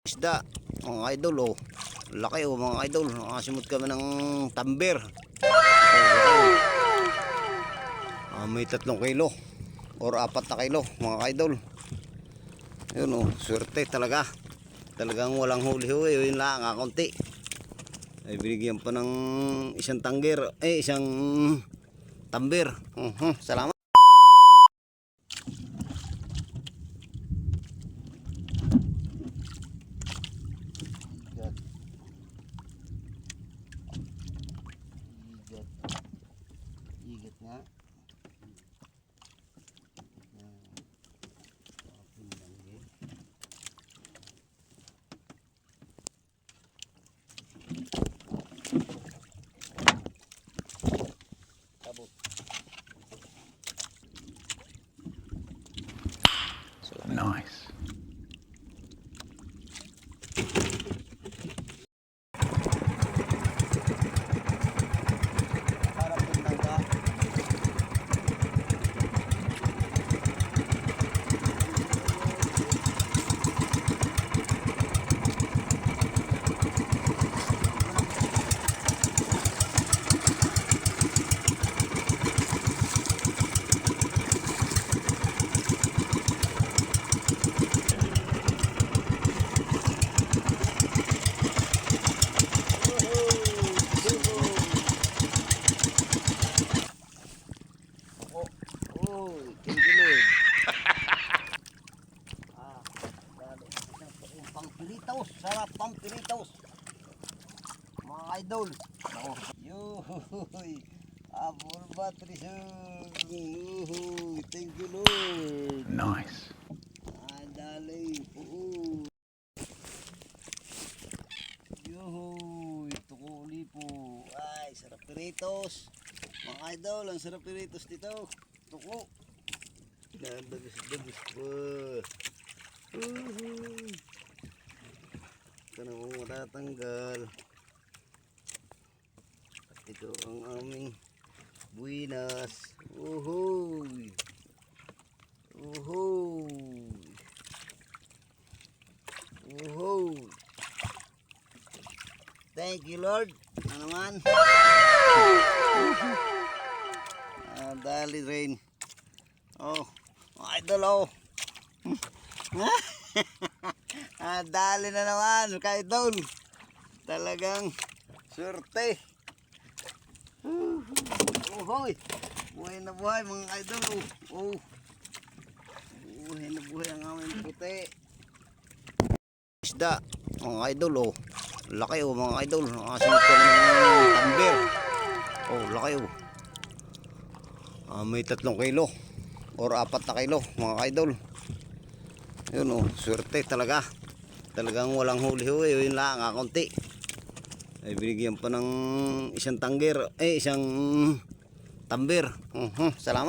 Isda, mga idol, oh. Laki, oh, mga idol. Nakasimot kami ng tambir. Oh, may 3 kilo or 4 na kilo, mga idol. Yun, oh, swerte talaga. Talagang walang huli-huli. Yun lang, konti. Ay binigyan pa ng isang isang tambir. Salamat. Igat nga. Nice. Thank you, Lord. Pampilitos, sarap pampilitos. Mga idol. Yuhuy. Apple battery, thank you, Lord. Nice. Dali. Yuhuy. Tukuli po. Ay, sarap piritos. Mga idol, ang sarap piritos dito. Tuko. Dagus-dagus po. Ito na mo matatanggal. At ito ang aming buwinas. Uhuy. Thank you, Lord. Ano naman? Dali rain. Oh, idol, oh. Dali na naman, ka-idol. Talagang swerte. Hoy. Buhay na buhay, mga idol. Oh. Buhay na buhay ang aming puti. Isda, mga idol, oh. Laki, oh, mga idol. Nakasimot kami ng tambir. Oh, laki, oh. May 3 kilo or 4 na kilo, mga idol. Yun, oh, swerte talaga. Talagang walang huli-huli. Yun lang, konti. Ay binigyan pa ng isang tambir. Salamat.